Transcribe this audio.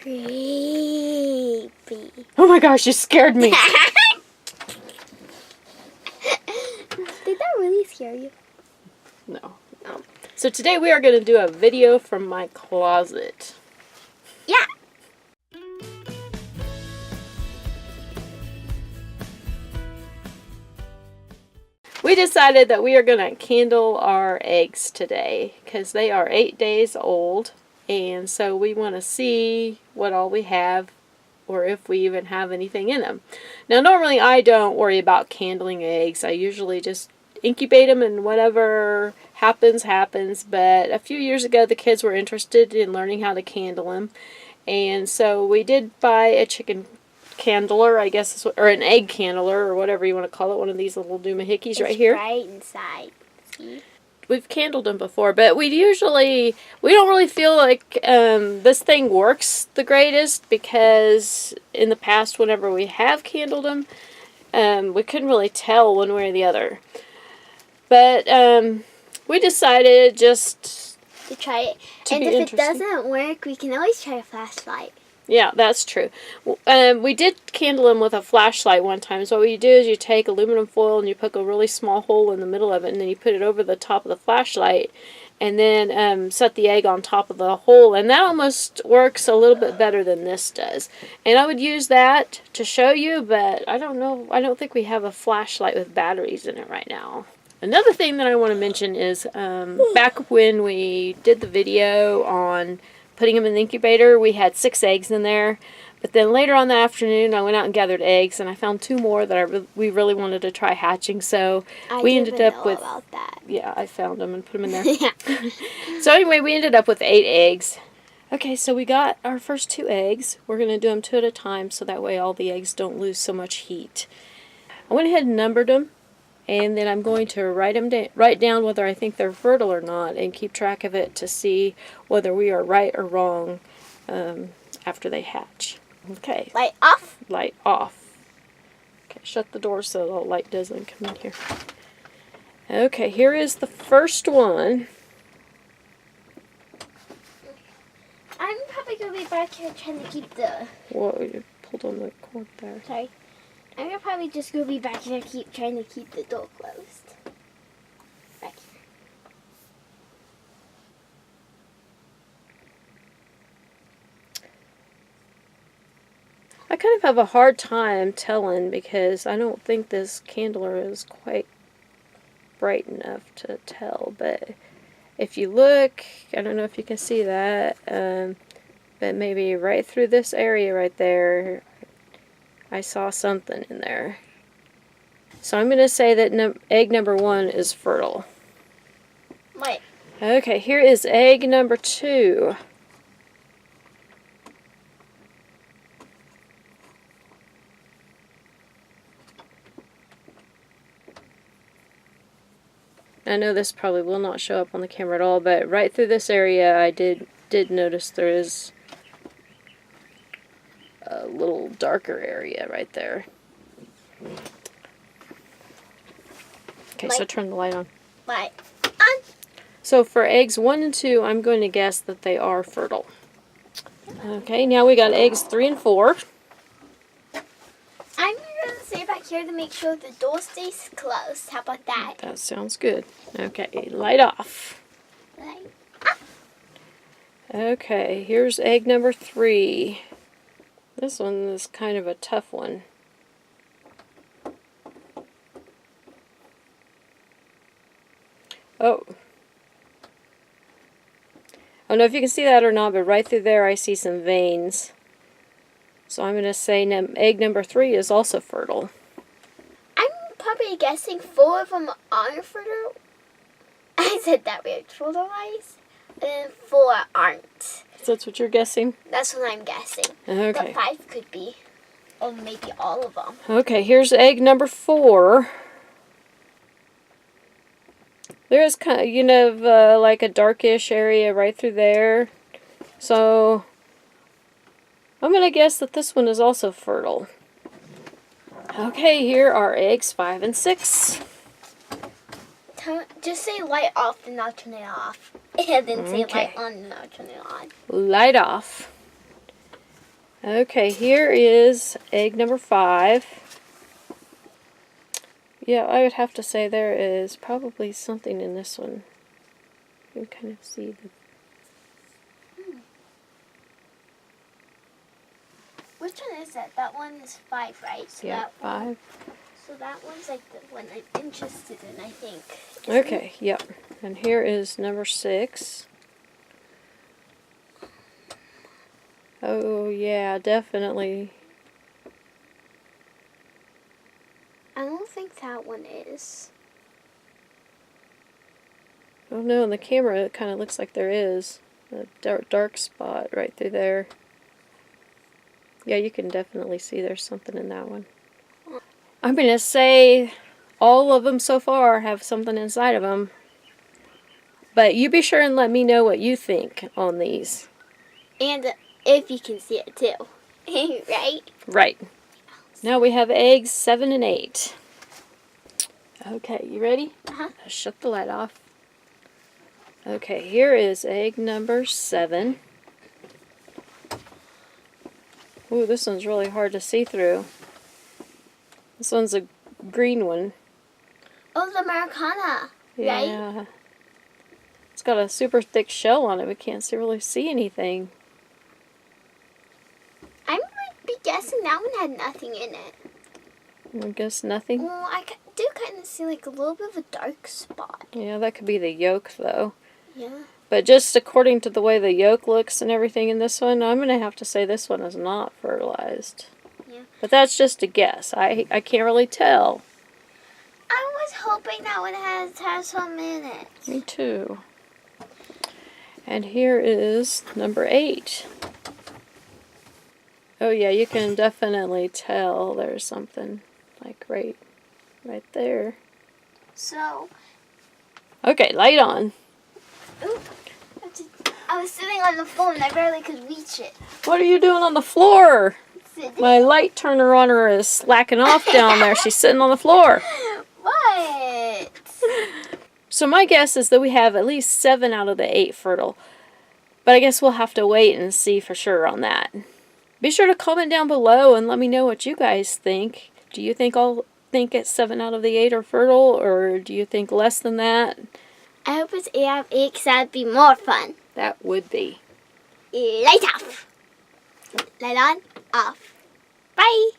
creepy. Oh my gosh, you scared me. Did that really scare you? No. So today we are going to do a video from my closet. Yeah. We decided that we are going to candle our eggs today because they are 8 days old, and so we want to see what all we have or if we even have anything in them. Now normally I don't worry about candling eggs. I usually just incubate them and whatever happens, happens. But a few years ago the kids were interested in learning how to candle them, and so we did buy a chicken candler, I guess, or an egg candler, or whatever you want to call it. One of these little doohickeys right here. It's bright inside. See? We've candled them before, but we don't really feel like this thing works the greatest, because in the past, whenever we have candled them, we couldn't really tell one way or the other. But we decided just to try it. And if it doesn't work, we can always try a flashlight. Yeah, that's true. We did candle them with a flashlight one time. So what you do is you take aluminum foil and you poke a really small hole in the middle of it, and then you put it over the top of the flashlight, and then set the egg on top of the hole, and that almost works a little bit better than this does. And I would use that to show you, but I don't know. I don't think we have a flashlight with batteries in it right now. Another thing that I want to mention is back when we did the video on putting them in the incubator, we had 6 eggs in there. But then later on the afternoon, I went out and gathered eggs, and I found 2 more that we really wanted to try hatching. So we ended up with, about that. Yeah, I found them and put them in there. Yeah. So anyway, we ended up with 8 eggs. Okay, so we got our first 2 eggs. We're going to do them 2 at a time, so that way all the eggs don't lose so much heat. I went ahead and numbered them, and then I'm going to write down whether I think they're fertile or not, and keep track of it to see whether we are right or wrong after they hatch. Okay. Light off. Light off. Okay, shut the door so the light doesn't come in here. Okay, here is the first one. I'm probably going to be back here trying to keep the... Whoa, you pulled on the cord there. Sorry. I'm probably just going to be back here trying to keep the door closed. Back here. I kind of have a hard time telling because I don't think this candler is quite bright enough to tell. But if you look, I don't know if you can see that, but maybe right through this area right there, I saw something in there. So I'm going to say that egg number 1 is fertile. Wait. Okay, here is egg number 2. I know this probably will not show up on the camera at all, but right through this area I did notice there is a little darker area right there. Okay, so turn the light on. Light on. So for eggs 1 and 2, I'm going to guess that they are fertile. Okay, now we got eggs 3 and 4. I'm going to stay back here to make sure the door stays closed. How about that? That sounds good. Okay, light off. Light off. Okay, here's egg number 3. This one is kind of a tough one. Oh. I don't know if you can see that or not, but right through there I see some veins. So I'm going to say egg number 3 is also fertile. I'm probably guessing 4 of them are fertile. I said that weird, fertilized. And 4 aren't. So that's what you're guessing? That's what I'm guessing. Okay. But 5 could be. Or maybe all of them. Okay, here's egg number 4. There's kind of, like a darkish area right through there. So I'm going to guess that this one is also fertile. Okay, here are eggs 5 and 6. Just say light off and I'll turn it off. And then say light on and I'll turn it on. Light off. Okay, here is egg number 5. Yeah, I would have to say there is probably something in this one. You can kind of see the... Which one is that? That one is 5, right? So Yeah, that 5. So that one's like the one I'm interested in, I think. Okay, yep. And here is number 6. Oh, yeah, definitely. I don't think that one is. Oh no, in the camera it kind of looks like there is a dark spot right through there. Yeah, you can definitely see there's something in that one. I'm going to say all of them so far have something inside of them. But you be sure and let me know what you think on these. And if you can see it too. Right? Right. Now we have eggs 7 and 8. Okay, you ready? Uh-huh. Shut the light off. Okay, here is egg number 7. Ooh, this one's really hard to see through. This one's a green one. Oh, the Americana. Yeah. Right? It's got a super thick shell on it. We can't really see anything. I might be guessing that one had nothing in it. I guess nothing. Well, I do kind of see like a little bit of a dark spot. Yeah, that could be the yolk though. Yeah. But just according to the way the yolk looks and everything in this one, I'm going to have to say this one is not fertilized. Yeah. But that's just a guess. I can't really tell. I was hoping that one has some in it. Me too. And here is number 8. Oh yeah, you can definitely tell there's something like right there. So, Okay, light on. ooh, I was sitting on the phone and I barely could reach it. What are you doing on the floor? Sitting. My light turner on her is slacking off down there. She's sitting on the floor. What? So my guess is that we have at least 7 out of the 8 fertile. But I guess we'll have to wait and see for sure on that. Be sure to comment down below and let me know what you guys think. Do you think it's 7 out of the 8 are fertile, or do you think less than that? I hope it's 8 out of 8 because that would be more fun. That would be. Light off. Light on, off. Bye.